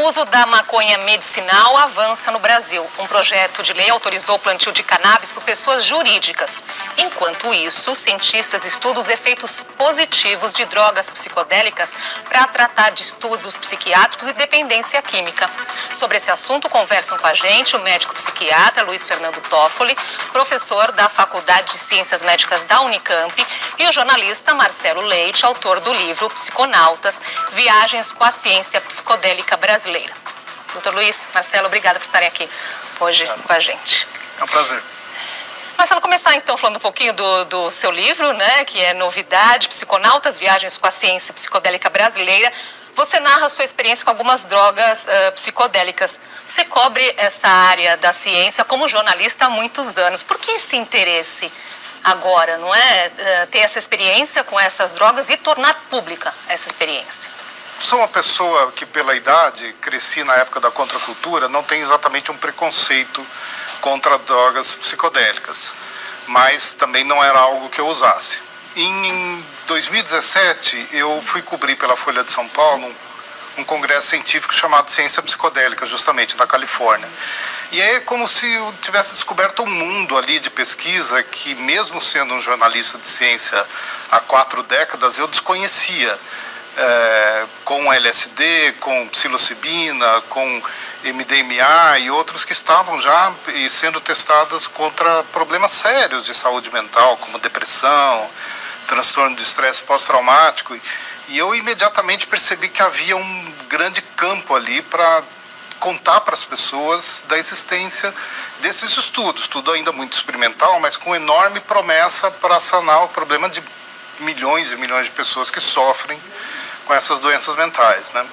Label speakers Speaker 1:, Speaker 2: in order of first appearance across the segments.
Speaker 1: uso da maconha medicinal avança no Brasil. Um projeto de lei autorizou o plantio de cannabis por pessoas jurídicas. Enquanto isso, cientistas estudam os efeitos positivos de drogas psicodélicas para tratar distúrbios psiquiátricos e dependência química. Sobre esse assunto, conversam com a gente o médico psiquiatra Luiz Fernando Toffoli, professor da Faculdade de Ciências Médicas da Unicamp, e o jornalista Marcelo Leite, autor do livro Psiconautas, Viagens com a Ciência Psicodélica Brasileira. Doutor Luiz, Marcelo, obrigada por estarem aqui hoje com a gente.
Speaker 2: É um prazer.
Speaker 1: Marcelo, começar então falando um pouquinho do seu livro, né, que é Novidade, Psiconautas, Viagens com a Ciência Psicodélica Brasileira. Você narra a sua experiência com algumas drogas psicodélicas. Você cobre essa área da ciência como jornalista há muitos anos. Por que esse interesse agora, não é? Ter essa experiência com essas drogas e tornar pública essa experiência?
Speaker 2: Sou uma pessoa que, pela idade, cresci na época da contracultura, não tem exatamente um preconceito contra drogas psicodélicas, mas também não era algo que eu usasse. Em 2017, eu fui cobrir pela Folha de São Paulo um congresso científico chamado Ciência Psicodélica, justamente, na Califórnia. E é como se eu tivesse descoberto um mundo ali de pesquisa que, mesmo sendo um jornalista de ciência há 4 décadas, eu desconhecia. Com LSD, com psilocibina, com MDMA e outros que estavam já sendo testadas contra problemas sérios de saúde mental, como depressão, transtorno de estresse pós-traumático. E eu imediatamente percebi que havia um grande campo ali para contar para as pessoas da existência desses estudos. Tudo ainda muito experimental, mas com enorme promessa para sanar o problema de milhões e milhões de pessoas que sofrem com essas doenças mentais, né?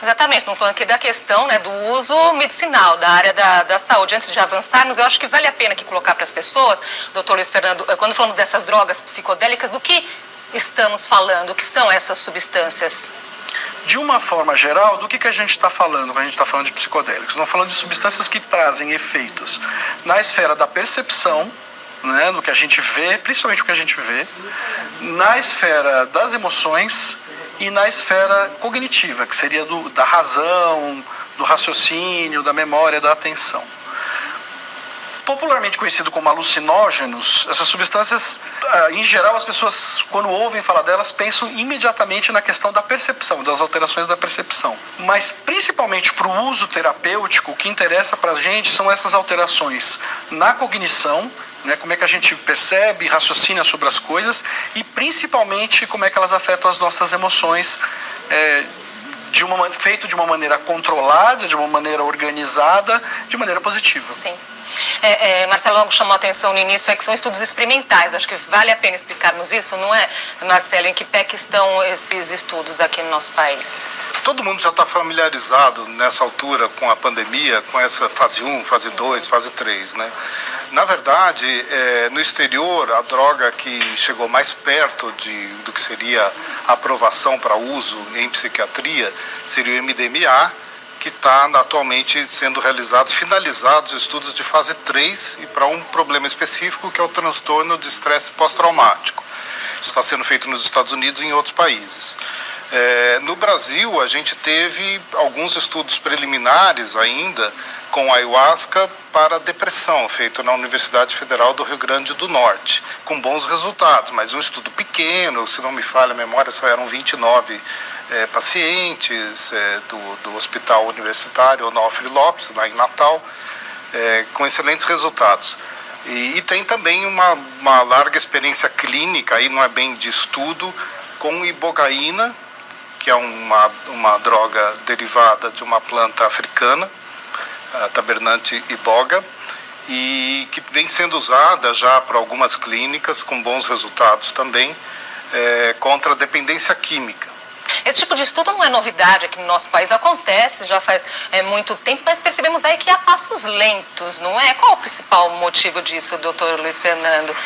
Speaker 1: Exatamente, estamos falando aqui da questão, né, do uso medicinal, da área da saúde. Antes de avançarmos, eu acho que vale a pena aqui colocar para as pessoas, doutor Luiz Fernando, quando falamos dessas drogas psicodélicas, do que estamos falando? O que são essas substâncias?
Speaker 3: De uma forma geral, do que a gente está falando quando a gente está falando de psicodélicos? Estamos falando de substâncias que trazem efeitos na esfera da percepção, né, do que a gente vê, principalmente o que a gente vê, na esfera das emoções e na esfera cognitiva, que seria da razão, do raciocínio, da memória, da atenção. Popularmente conhecido como alucinógenos, essas substâncias, em geral, as pessoas, quando ouvem falar delas, pensam imediatamente na questão da percepção, das alterações da percepção. Mas, principalmente para o uso terapêutico, o que interessa para a gente são essas alterações na cognição, né, como é que a gente percebe e raciocina sobre as coisas, e principalmente como é que elas afetam as nossas emoções, feito de uma maneira controlada, de uma maneira organizada, de maneira positiva.
Speaker 1: Sim. Marcelo chamou a atenção no início, que são estudos experimentais. Acho que vale a pena explicarmos isso, não é, Marcelo? Em que pé que estão esses estudos aqui no nosso país?
Speaker 2: Todo mundo já está familiarizado nessa altura com a pandemia, com essa fase 1, fase 2, fase 3, né? Na verdade, no exterior, a droga que chegou mais perto do que seria a aprovação para uso em psiquiatria seria o MDMA, que está atualmente sendo finalizados estudos de fase 3 e para um problema específico que é o transtorno de estresse pós-traumático. Isso está sendo feito nos Estados Unidos e em outros países. No Brasil, a gente teve alguns estudos preliminares ainda com ayahuasca para depressão, feito na Universidade Federal do Rio Grande do Norte, com bons resultados, mas um estudo pequeno, se não me falha a memória, só eram 29 pacientes do Hospital Universitário Onofre Lopes, lá em Natal, com excelentes resultados. E tem também uma larga experiência clínica, aí não é bem de estudo, com ibogaína, que é uma droga derivada de uma planta africana, a Tabernante iboga, e que vem sendo usada já para algumas clínicas, com bons resultados também, contra a dependência química.
Speaker 1: Esse tipo de estudo não é novidade aqui no nosso país, acontece já faz muito tempo, mas percebemos aí que há passos lentos, não é? Qual o principal motivo disso, doutor Luiz Fernando?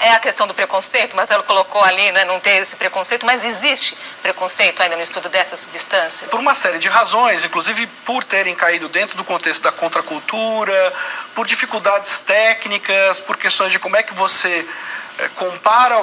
Speaker 1: É a questão do preconceito, Marcelo colocou ali, né, não ter esse preconceito, mas existe preconceito ainda no estudo dessa substância?
Speaker 3: Por uma série de razões, inclusive por terem caído dentro do contexto da contracultura, por dificuldades técnicas, por questões de como é que você compara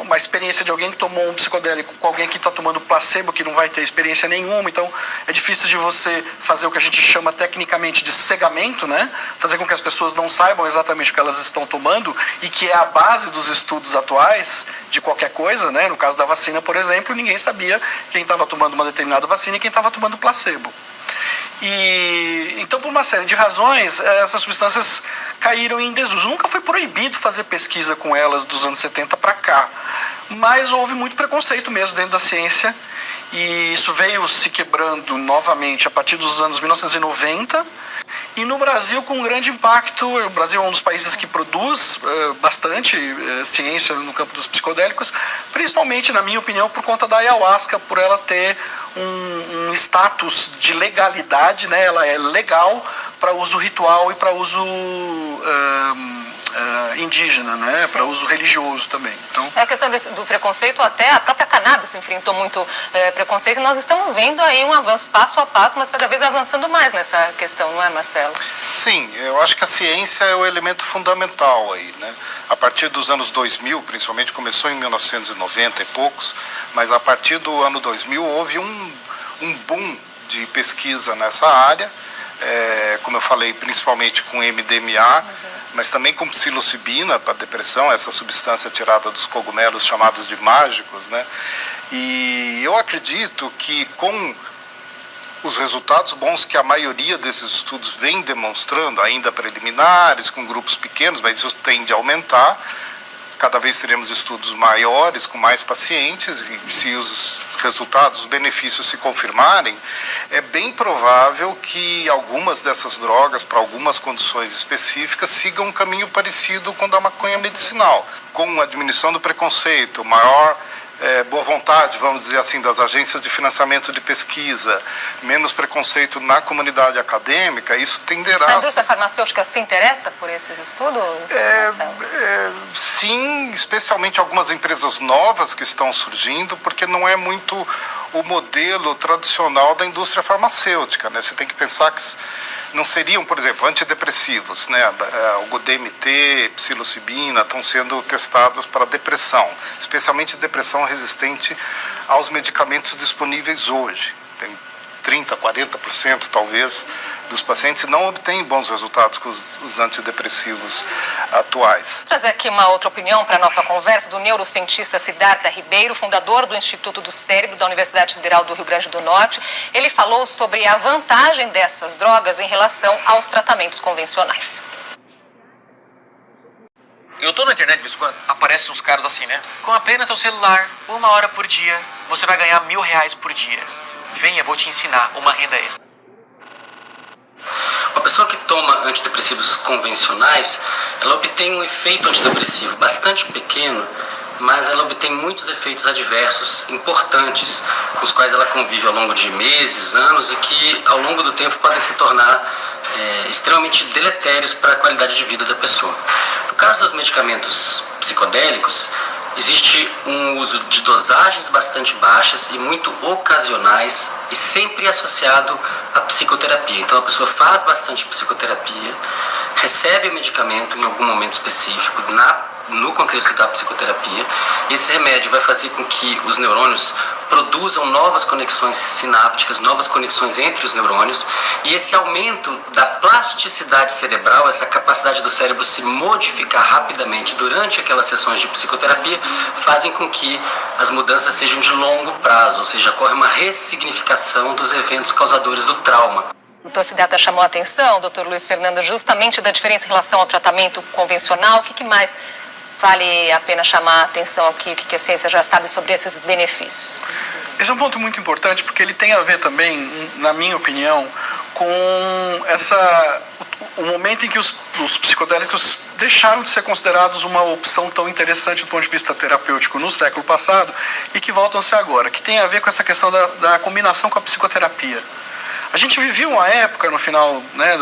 Speaker 3: uma experiência de alguém que tomou um psicodélico com alguém que está tomando placebo, que não vai ter experiência nenhuma, então é difícil de você fazer o que a gente chama tecnicamente de cegamento, né? Fazer com que as pessoas não saibam exatamente o que elas estão tomando, e que é a base dos estudos atuais de qualquer coisa, né? No caso da vacina, por exemplo, ninguém sabia quem estava tomando uma determinada vacina e quem estava tomando placebo. E então, por uma série de razões, essas substâncias caíram em desuso. Nunca foi proibido fazer pesquisa com elas dos anos 70 para cá, mas houve muito preconceito mesmo dentro da ciência, e isso veio se quebrando novamente a partir dos anos 1990, e no Brasil com um grande impacto. O Brasil é um dos países que produz bastante ciência no campo dos psicodélicos, principalmente, na minha opinião, por conta da ayahuasca, por ela ter um status de legalidade, né? Ela é legal para uso ritual e para uso indígena, né? Para uso religioso também. Então,
Speaker 1: a questão do preconceito, até a própria cannabis enfrentou muito preconceito, e nós estamos vendo aí um avanço passo a passo, mas cada vez avançando mais nessa questão, não é, Marcelo?
Speaker 2: Sim, eu acho que a ciência é o elemento fundamental aí, né? A partir dos anos 2000, principalmente, começou em 1990 e poucos, mas a partir do ano 2000 houve um boom de pesquisa nessa área, como eu falei, principalmente com MDMA, mas também com psilocibina para depressão, essa substância tirada dos cogumelos chamados de mágicos, né? E eu acredito que com os resultados bons que a maioria desses estudos vem demonstrando, ainda preliminares, com grupos pequenos, mas isso tende a aumentar. Cada vez teremos estudos maiores, com mais pacientes, e se os resultados, os benefícios se confirmarem, é bem provável que algumas dessas drogas, para algumas condições específicas, sigam um caminho parecido com o da maconha medicinal, com a diminuição do preconceito, maior boa vontade, vamos dizer assim, das agências de financiamento de pesquisa, menos preconceito na comunidade acadêmica, isso tenderá...
Speaker 1: A indústria farmacêutica se interessa por esses estudos?
Speaker 2: Sim, especialmente algumas empresas novas que estão surgindo, porque não é muito o modelo tradicional da indústria farmacêutica, né? Você tem que pensar que não seriam, por exemplo, antidepressivos, né? O DMT, psilocibina estão sendo testados para depressão, especialmente depressão resistente aos medicamentos disponíveis hoje. Tem 30%, 40% talvez dos pacientes não obtêm bons resultados com os antidepressivos atuais.
Speaker 1: Vou trazer aqui uma outra opinião para a nossa conversa do neurocientista Siddhartha Ribeiro, fundador do Instituto do Cérebro da Universidade Federal do Rio Grande do Norte. Ele falou sobre a vantagem dessas drogas em relação aos tratamentos convencionais.
Speaker 4: Eu tô na internet de vez em quando, aparecem uns caras assim, né? Com apenas seu celular, 1 hora por dia, você vai ganhar R$1.000 por dia. Venha, vou te ensinar uma renda extra.
Speaker 5: Uma pessoa que toma antidepressivos convencionais, ela obtém um efeito antidepressivo bastante pequeno, mas ela obtém muitos efeitos adversos importantes, com os quais ela convive ao longo de meses, anos, e que ao longo do tempo podem se tornar extremamente deletérios para a qualidade de vida da pessoa. No caso dos medicamentos psicodélicos, existe um uso de dosagens bastante baixas e muito ocasionais e sempre associado à psicoterapia. Então a pessoa faz bastante psicoterapia, recebe o medicamento em algum momento específico no contexto da psicoterapia, e esse remédio vai fazer com que os neurônios produzam novas conexões sinápticas, novas conexões entre os neurônios, e esse aumento da plasticidade cerebral, essa capacidade do cérebro se modificar rapidamente durante aquelas sessões de psicoterapia, fazem com que as mudanças sejam de longo prazo, ou seja, ocorre uma ressignificação dos eventos causadores do trauma.
Speaker 1: O doutor Siddhartha chamou a atenção, doutor Luiz Fernando, justamente da diferença em relação ao tratamento convencional. O que mais vale a pena chamar a atenção aqui? O que a ciência já sabe sobre esses benefícios?
Speaker 3: Esse é um ponto muito importante, porque ele tem a ver também, na minha opinião, com o momento em que os psicodélicos deixaram de ser considerados uma opção tão interessante do ponto de vista terapêutico no século passado e que voltam a ser agora, que tem a ver com essa questão da combinação com a psicoterapia. A gente vivia uma época, no final, né,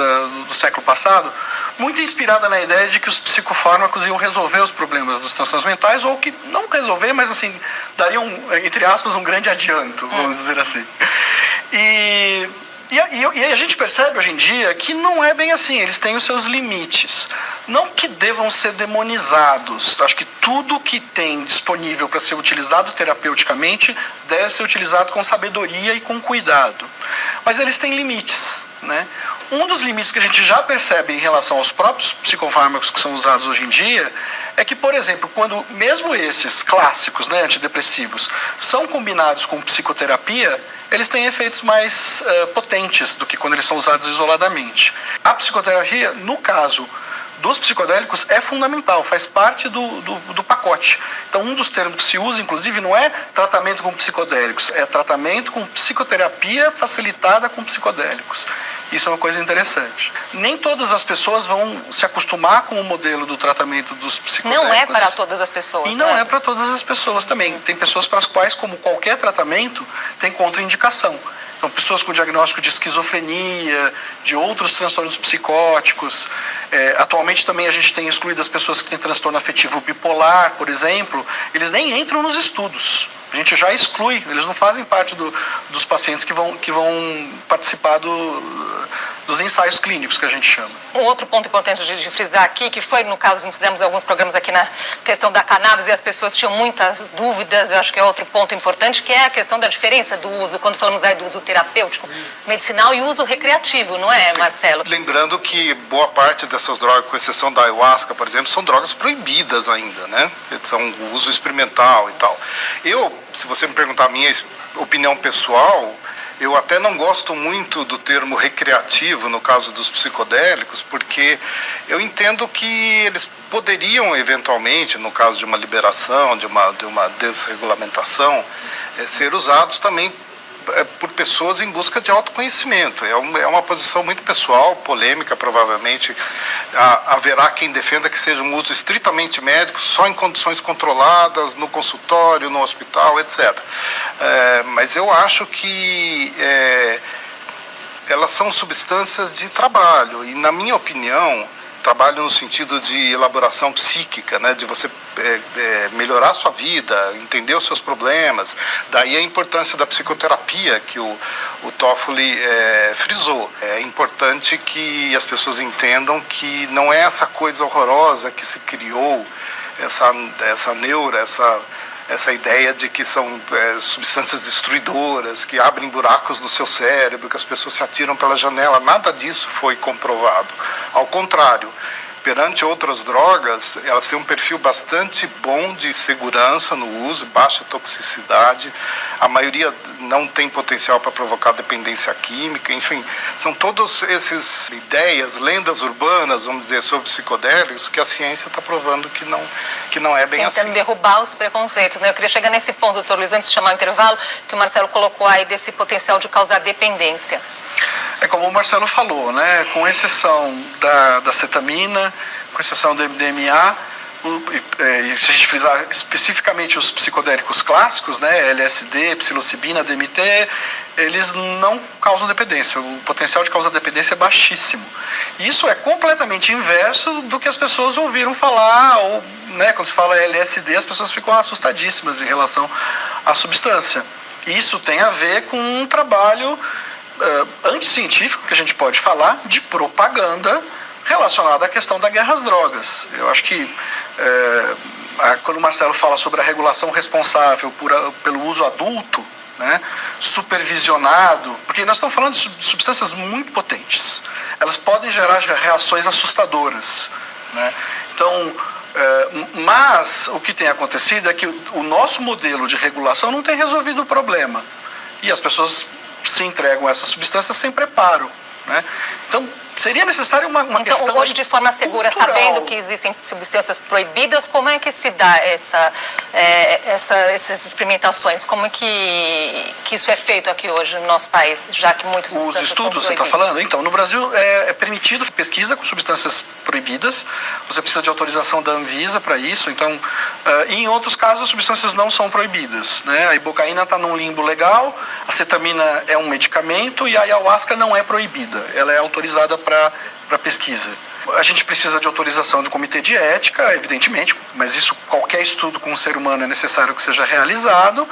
Speaker 3: do século passado, muito inspirada na ideia de que os psicofármacos iam resolver os problemas dos transtornos mentais, ou que não resolver, mas assim, dariam, entre aspas, um grande adianto, vamos dizer assim. E E a gente percebe hoje em dia que não é bem assim, eles têm os seus limites. Não que devam ser demonizados, acho que tudo que tem disponível para ser utilizado terapeuticamente deve ser utilizado com sabedoria e com cuidado. Mas eles têm limites, né? Um dos limites que a gente já percebe em relação aos próprios psicofármacos que são usados hoje em dia é que, por exemplo, quando mesmo esses clássicos, né, antidepressivos, são combinados com psicoterapia, eles têm efeitos mais potentes do que quando eles são usados isoladamente. A psicoterapia, no caso dos psicodélicos, é fundamental, faz parte do pacote. Então, um dos termos que se usa, inclusive, não é tratamento com psicodélicos, é tratamento com psicoterapia facilitada com psicodélicos. Isso é uma coisa interessante. Nem todas as pessoas vão se acostumar com o modelo do tratamento dos psicodélicos.
Speaker 1: Não é para todas as pessoas.
Speaker 3: E não é para todas as pessoas também. Tem pessoas para as quais, como qualquer tratamento, tem contraindicação. Então, pessoas com diagnóstico de esquizofrenia, de outros transtornos psicóticos. Atualmente também a gente tem excluído as pessoas que têm transtorno afetivo bipolar, por exemplo. Eles nem entram nos estudos. A gente já exclui, eles não fazem parte dos pacientes que vão participar dos ensaios clínicos, que a gente chama.
Speaker 1: Um outro ponto importante de frisar aqui, que foi, no caso, nós fizemos alguns programas aqui na questão da cannabis e as pessoas tinham muitas dúvidas, eu acho que é outro ponto importante, que é a questão da diferença do uso, quando falamos aí do uso terapêutico, medicinal e uso recreativo, não é, Marcelo?
Speaker 2: Lembrando que boa parte dessas drogas, com exceção da ayahuasca, por exemplo, são drogas proibidas ainda, né? São uso experimental e tal. Se você me perguntar a minha opinião pessoal, eu até não gosto muito do termo recreativo no caso dos psicodélicos, porque eu entendo que eles poderiam eventualmente, no caso de uma liberação, de uma desregulamentação, ser usados também por pessoas em busca de autoconhecimento. É uma posição muito pessoal, polêmica, provavelmente. Haverá quem defenda que seja um uso estritamente médico, só em condições controladas, no consultório, no hospital, etc. Mas eu acho que elas são substâncias de trabalho, e, na minha opinião, trabalho no sentido de elaboração psíquica, né, de você melhorar a sua vida, entender os seus problemas. Daí a importância da psicoterapia que o Toffoli frisou. É importante que as pessoas entendam que não é essa coisa horrorosa que se criou, essa neura, essa ideia de que são substâncias destruidoras, que abrem buracos no seu cérebro, que as pessoas se atiram pela janela. Nada disso foi comprovado. Ao contrário, perante outras drogas, elas têm um perfil bastante bom de segurança no uso, baixa toxicidade. A maioria não tem potencial para provocar dependência química. Enfim, são todas essas ideias, lendas urbanas, vamos dizer, sobre psicodélicos, que a ciência está provando que não é bem assim.
Speaker 1: Tentando derrubar os preconceitos, né? Eu queria chegar nesse ponto, doutor Luiz, antes de chamar o intervalo, que o Marcelo colocou aí desse potencial de causar dependência.
Speaker 3: É como o Marcelo falou, né? Com exceção da cetamina, com exceção do MDMA, e se a gente frisar especificamente os psicodélicos clássicos, né, LSD, psilocibina, DMT, eles não causam dependência. O potencial de causar dependência é baixíssimo. E isso é completamente inverso do que as pessoas ouviram falar, ou, né, quando se fala LSD, as pessoas ficam assustadíssimas em relação à substância. Isso tem a ver com um trabalho anticientífico, que a gente pode falar, de propaganda relacionada à questão da guerra às drogas. Eu acho que quando o Marcelo fala sobre a regulação responsável pelo uso adulto, né, supervisionado, porque nós estamos falando de substâncias muito potentes. Elas podem gerar reações assustadoras, né? Então, mas o que tem acontecido é que o nosso modelo de regulação não tem resolvido o problema. E as pessoas se entregam a essas substâncias sem preparo, né? Então, seria necessário uma questão
Speaker 1: Então, hoje, de forma segura,
Speaker 3: cultural.
Speaker 1: sabendo que existem substâncias proibidas, como é que se dá essas experimentações? Como é que isso é feito aqui hoje no nosso país, já que muitas substâncias
Speaker 3: Os estudos,
Speaker 1: são
Speaker 3: você está
Speaker 1: proibidas?
Speaker 3: falando? Então, no Brasil é permitido pesquisa com substâncias proibidas, você precisa de autorização da Anvisa para isso, então, e em outros casos, as substâncias não são proibidas, né? A ibogaína está num limbo legal, a cetamina é um medicamento e a ayahuasca não é proibida, ela é autorizada para pesquisa. A gente precisa de autorização do comitê de ética, evidentemente, mas isso, qualquer estudo com o ser humano é necessário que seja realizado,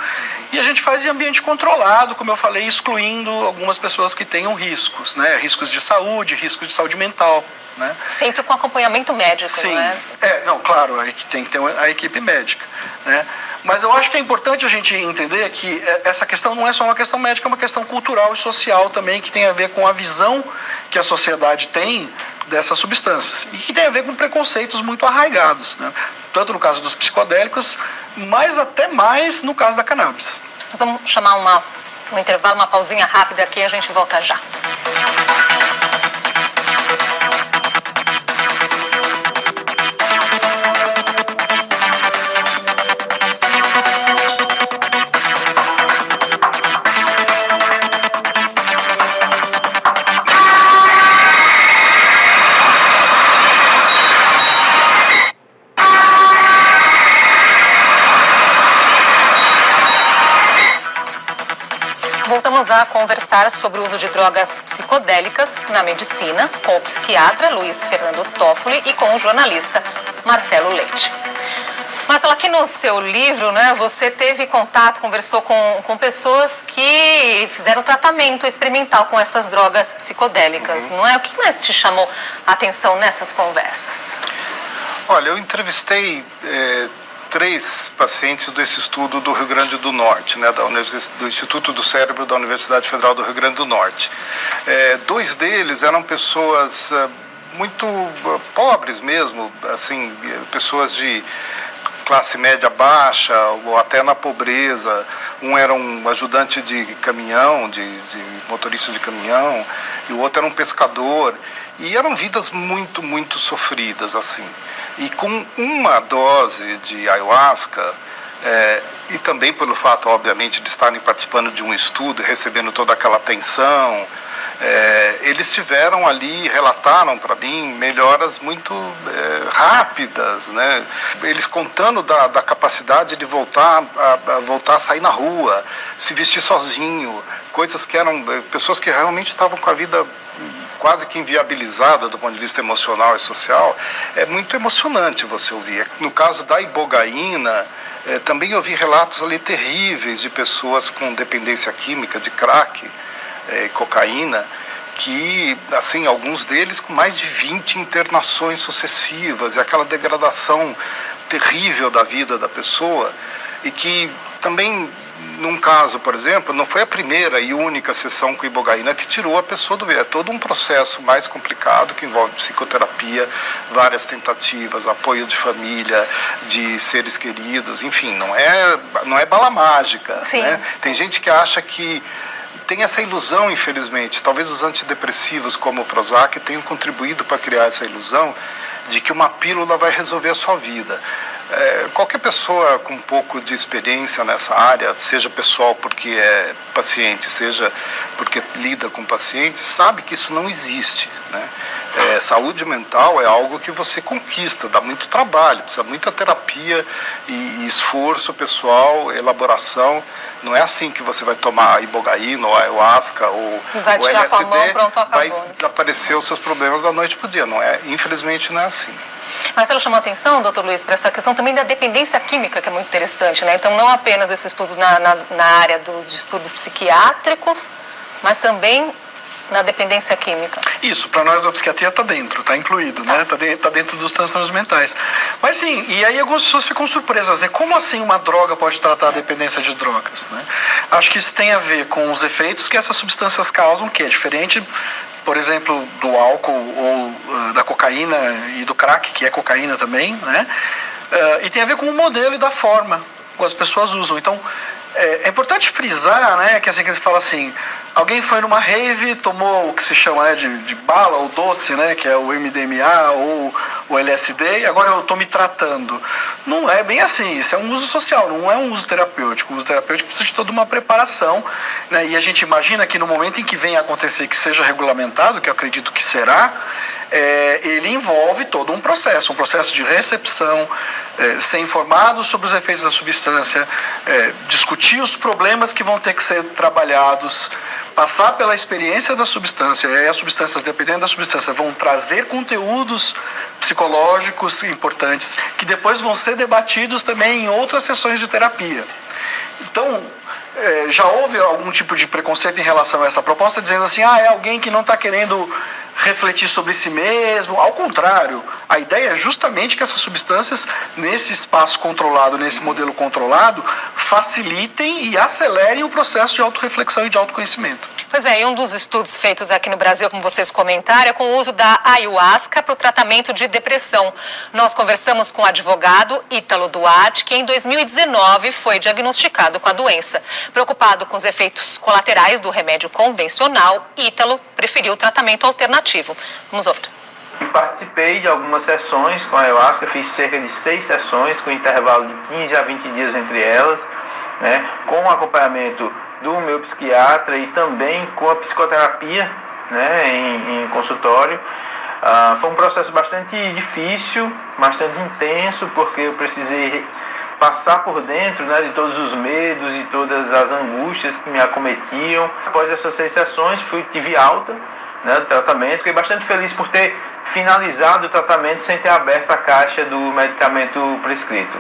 Speaker 3: e a gente faz em ambiente controlado, como eu falei, excluindo algumas pessoas que tenham riscos, né? Riscos de saúde mental. Né?
Speaker 1: Sempre com acompanhamento médico,
Speaker 3: Sim.
Speaker 1: não é?
Speaker 3: Não, claro, aí tem que ter a equipe médica, né? Mas eu acho que é importante a gente entender que essa questão não é só uma questão médica, é uma questão cultural e social também, que tem a ver com a visão que a sociedade tem dessas substâncias e que tem a ver com preconceitos muito arraigados, né? Tanto no caso dos psicodélicos, mas até mais no caso da cannabis.
Speaker 1: Nós vamos chamar um intervalo, uma pausinha rápida aqui e a gente volta já. Voltamos a conversar sobre o uso de drogas psicodélicas na medicina com o psiquiatra Luiz Fernando Toffoli e com o jornalista Marcelo Leite. Marcelo, aqui no seu livro, né, você teve contato, conversou com pessoas que fizeram tratamento experimental com essas drogas psicodélicas, não é? O que mais te chamou a atenção nessas conversas?
Speaker 2: Olha, eu entrevistei 3 pacientes desse estudo do Rio Grande do Norte, né, do Instituto do Cérebro da Universidade Federal do Rio Grande do Norte. 2 deles eram pessoas muito pobres mesmo, assim, pessoas de classe média baixa ou até na pobreza. Um era um ajudante de caminhão, de motorista de caminhão, e o outro era um pescador. E eram vidas muito, muito sofridas, assim. E com uma dose de ayahuasca, e também pelo fato, obviamente, de estarem participando de um estudo, recebendo toda aquela atenção, eles tiveram ali, relataram para mim, melhoras muito rápidas, né? Eles contando da capacidade de voltar a sair na rua, se vestir sozinho, coisas que eram pessoas que realmente estavam com a vida quase que inviabilizada do ponto de vista emocional e social. É muito emocionante você ouvir. No caso da ibogaína, também ouvi relatos ali terríveis de pessoas com dependência química, de crack, cocaína, que, assim, alguns deles com mais de 20 internações sucessivas, e aquela degradação terrível da vida da pessoa, e que também, num caso, por exemplo, não foi a primeira e única sessão com ibogaína que tirou a pessoa do meio. É todo um processo mais complicado que envolve psicoterapia, várias tentativas, apoio de família, de seres queridos, enfim, não é bala mágica, né? Tem gente que acha que tem essa ilusão, infelizmente, talvez os antidepressivos como o Prozac tenham contribuído para criar essa ilusão de que uma pílula vai resolver a sua vida. Qualquer pessoa com um pouco de experiência nessa área, seja pessoal porque é paciente, seja porque lida com pacientes, sabe que isso não existe, né? Saúde mental é algo que você conquista, dá muito trabalho, precisa muita terapia e esforço pessoal, elaboração. Não é assim que você vai tomar ibogaína ou ayahuasca ou o LSD, vai desaparecer os seus problemas da noite para o dia. Não é, infelizmente não é assim.
Speaker 1: Marcelo chamou a atenção, doutor Luiz, para essa questão também da dependência química, que é muito interessante, né? Então, não apenas esses estudos na área dos distúrbios psiquiátricos, mas também na dependência química.
Speaker 3: Isso, para nós da psiquiatria está dentro, está incluído, né? Está dentro dos transtornos mentais. Mas sim, e aí algumas pessoas ficam surpresas, né? Como assim uma droga pode tratar a dependência de drogas, né? Acho que isso tem a ver com os efeitos que essas substâncias causam, que é diferente, por exemplo, do álcool ou da cocaína e do crack, que é cocaína também, né? E tem a ver com o modelo e da forma como as pessoas usam. Então, é importante frisar, né, que assim que se fala assim, alguém foi numa rave, tomou o que se chama, né, de bala ou doce, né, que é o MDMA ou o LSD, e agora eu estou me tratando. Não é bem assim, isso é um uso social, não é um uso terapêutico. O uso terapêutico precisa de toda uma preparação, né, e a gente imagina que no momento em que venha a acontecer que seja regulamentado, que eu acredito que será, ele envolve todo um processo de recepção, ser informado sobre os efeitos da substância, discutir os problemas que vão ter que ser trabalhados, passar pela experiência da substância, e aí as substâncias, dependendo da substância, vão trazer conteúdos psicológicos importantes, que depois vão ser debatidos também em outras sessões de terapia. Então, já houve algum tipo de preconceito em relação a essa proposta, dizendo assim, é alguém que não está querendo refletir sobre si mesmo. Ao contrário, a ideia é justamente que essas substâncias, nesse espaço controlado, nesse modelo controlado, facilitem e acelerem o processo de autorreflexão e de autoconhecimento.
Speaker 1: Pois é, e um dos estudos feitos aqui no Brasil, como vocês comentaram, é com o uso da ayahuasca para o tratamento de depressão. Nós conversamos com o advogado Ítalo Duarte, que em 2019 foi diagnosticado com a doença. Preocupado com os efeitos colaterais do remédio convencional, Ítalo preferiu o tratamento alternativo. Vamos ouvir.
Speaker 6: Participei de algumas sessões com a ayahuasca, fiz cerca de 6 sessões, com intervalo de 15 a 20 dias entre elas, né, com o acompanhamento do meu psiquiatra e também com a psicoterapia, né, em consultório. Foi um processo bastante difícil, bastante intenso, porque eu precisei passar por dentro, né, de todos os medos e todas as angústias que me acometiam. Após essas 6 sessões, tive alta, né, do tratamento. Fiquei bastante feliz por ter finalizado o tratamento sem ter aberto a caixa do medicamento prescrito.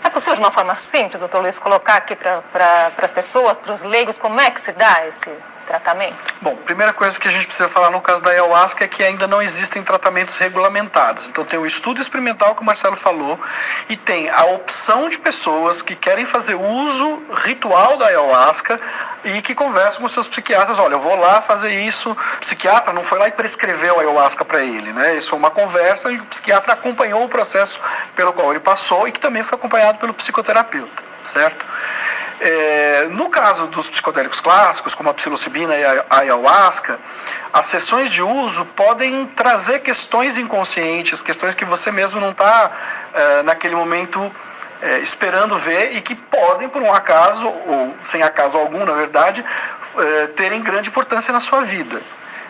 Speaker 1: É possível de uma forma simples, doutor Luiz, colocar aqui para as pessoas, para os leigos, como é que se dá esse tratamento?
Speaker 3: Bom, primeira coisa que a gente precisa falar no caso da ayahuasca é que ainda não existem tratamentos regulamentados. Então tem o estudo experimental que o Marcelo falou e tem a opção de pessoas que querem fazer uso ritual da ayahuasca e que conversam com seus psiquiatras. Olha, eu vou lá fazer isso. O psiquiatra não foi lá e prescreveu a ayahuasca para ele, né? Isso foi uma conversa e o psiquiatra acompanhou o processo pelo qual ele passou e que também foi acompanhado pelo psicoterapeuta, certo? No caso dos psicodélicos clássicos, como a psilocibina e a ayahuasca, as sessões de uso podem trazer questões inconscientes, questões que você mesmo não está, naquele momento, esperando ver e que podem, por um acaso, ou sem acaso algum, na verdade, terem grande importância na sua vida.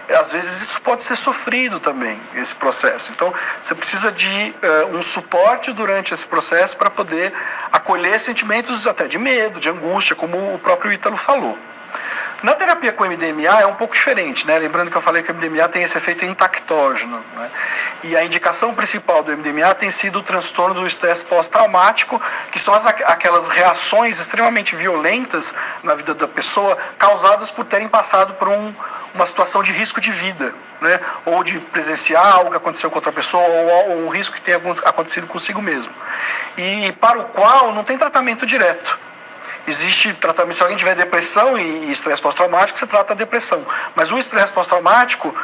Speaker 3: Às vezes isso pode ser sofrido também, esse processo. Então, você precisa de um suporte durante esse processo para poder acolher sentimentos até de medo, de angústia, como o próprio Ítalo falou. Na terapia com MDMA é um pouco diferente, né? Lembrando que eu falei que o MDMA tem esse efeito intactógeno, né? E a indicação principal do MDMA tem sido o transtorno do estresse pós-traumático, que são aquelas reações extremamente violentas na vida da pessoa, causadas por terem passado por uma situação de risco de vida, né? Ou de presenciar algo que aconteceu com outra pessoa, ou um risco que tenha acontecido consigo mesmo. E para o qual não tem tratamento direto. Existe tratamento, se alguém tiver depressão e estresse pós-traumático, você trata a depressão. Mas o estresse pós-traumático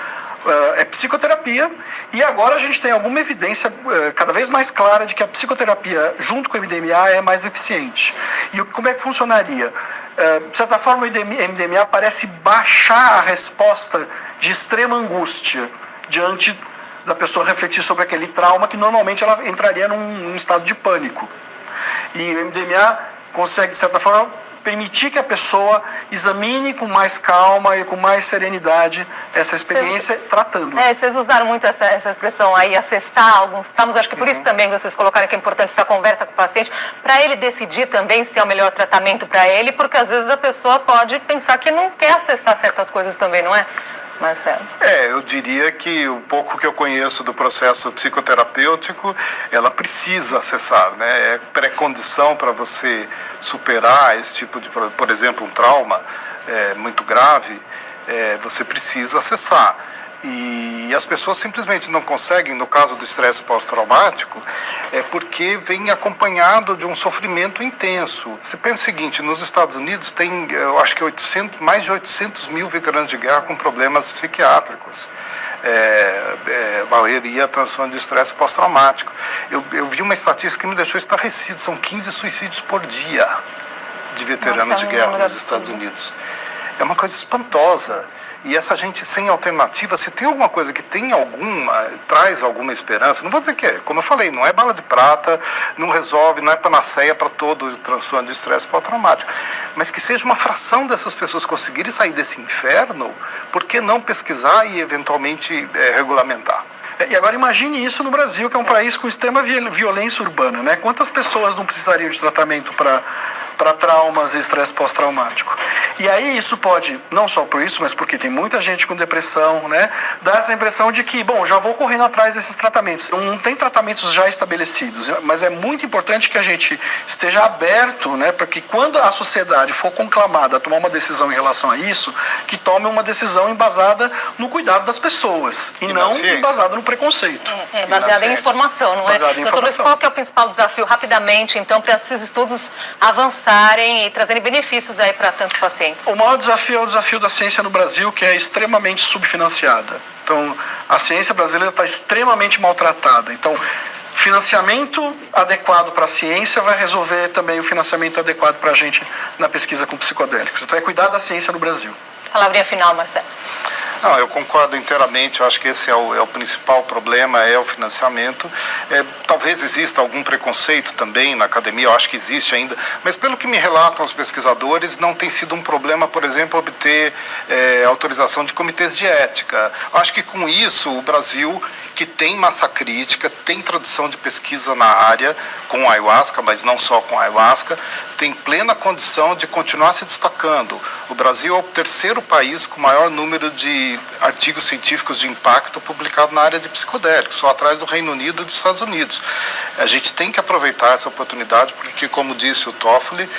Speaker 3: é psicoterapia, e agora a gente tem alguma evidência cada vez mais clara de que a psicoterapia junto com o MDMA é mais eficiente. E como é que funcionaria? De certa forma, o MDMA parece baixar a resposta de extrema angústia diante da pessoa refletir sobre aquele trauma, que normalmente ela entraria num estado de pânico. E o MDMA consegue, de certa forma, permitir que a pessoa examine com mais calma e com mais serenidade essa experiência, tratando.
Speaker 1: Vocês usaram muito essa expressão aí, acessar alguns traumas. Acho que por isso também vocês colocaram que é importante essa conversa com o paciente, para ele decidir também se é o melhor tratamento para ele, porque às vezes a pessoa pode pensar que não quer acessar certas coisas também, não é? Marcelo?
Speaker 2: Eu diria que o pouco que eu conheço do processo psicoterapêutico, ela precisa acessar, né? É pré-condição para você superar esse tipo de, por exemplo, um trauma muito grave, você precisa acessar. E as pessoas simplesmente não conseguem, no caso do estresse pós-traumático, porque vem acompanhado de um sofrimento intenso. Você pensa o seguinte, nos Estados Unidos tem, eu acho que mais de 800 mil veteranos de guerra com problemas psiquiátricos. A maioria transtorno de estresse pós-traumático. Eu vi uma estatística que me deixou estarrecido, são 15 suicídios por dia de veteranos de guerra nos Estados Unidos. É uma coisa espantosa. E essa gente sem alternativa, se tem alguma coisa que tem traz alguma esperança, não vou dizer que como eu falei, não é bala de prata, não resolve, não é panaceia para todo o transtorno de estresse pós-traumático, mas que seja uma fração dessas pessoas conseguirem sair desse inferno, por que não pesquisar e eventualmente regulamentar?
Speaker 3: E agora imagine isso no Brasil, que é um país com extrema violência urbana, né? Quantas pessoas não precisariam de tratamento para traumas e estresse pós-traumático? E aí isso pode, não só por isso, mas porque tem muita gente com depressão, né? Dá essa impressão de que, bom, já vou correndo atrás desses tratamentos. Não tem tratamentos já estabelecidos, mas é muito importante que a gente esteja aberto, né? Para que quando a sociedade for conclamada a tomar uma decisão em relação a isso, que tome uma decisão embasada no cuidado das pessoas e não embasada no preconceito.
Speaker 1: Baseada em informação, não é? Doutor Luiz, qual que é o principal desafio, rapidamente, então, para esses estudos avançarem e trazerem benefícios aí para tantos pacientes?
Speaker 3: O maior desafio é o desafio da ciência no Brasil, que é extremamente subfinanciada. Então, a ciência brasileira está extremamente maltratada. Então, financiamento adequado para a ciência vai resolver também o financiamento adequado para a gente na pesquisa com psicodélicos. Então, é cuidar da ciência no Brasil.
Speaker 1: Palavrinha final, Marcelo.
Speaker 2: Não, eu concordo inteiramente, eu acho que esse é o principal problema, é o financiamento. Talvez exista algum preconceito também na academia, eu acho que existe ainda, mas pelo que me relatam os pesquisadores, não tem sido um problema, por exemplo, obter autorização de comitês de ética. Eu acho que com isso o Brasil, que tem massa crítica, tem tradição de pesquisa na área, com ayahuasca, mas não só com ayahuasca, tem plena condição de continuar se destacando. O Brasil é o terceiro país com maior número de artigos científicos de impacto publicados na área de psicodélicos, só atrás do Reino Unido e dos Estados Unidos. A gente tem que aproveitar essa oportunidade, porque, como disse o Toffoli,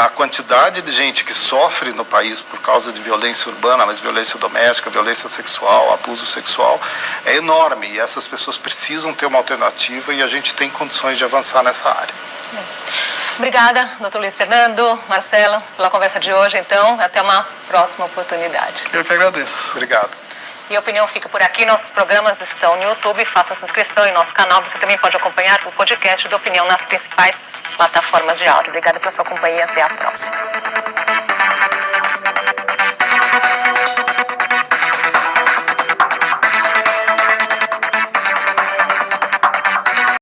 Speaker 2: a quantidade de gente que sofre no país por causa de violência urbana, mas violência doméstica, violência sexual, abuso sexual, é enorme, e essas pessoas precisam ter uma alternativa e a gente tem condições de avançar nessa área.
Speaker 1: Obrigada, doutor Luiz Fernando, Marcelo, pela conversa de hoje, então, até uma próxima oportunidade.
Speaker 3: Eu que agradeço.
Speaker 2: Obrigado.
Speaker 1: E a opinião fica por aqui, nossos programas estão no YouTube, faça sua inscrição em nosso canal, você também pode acompanhar o podcast da Opinião nas principais plataformas de áudio. Obrigada pela sua companhia, até a próxima.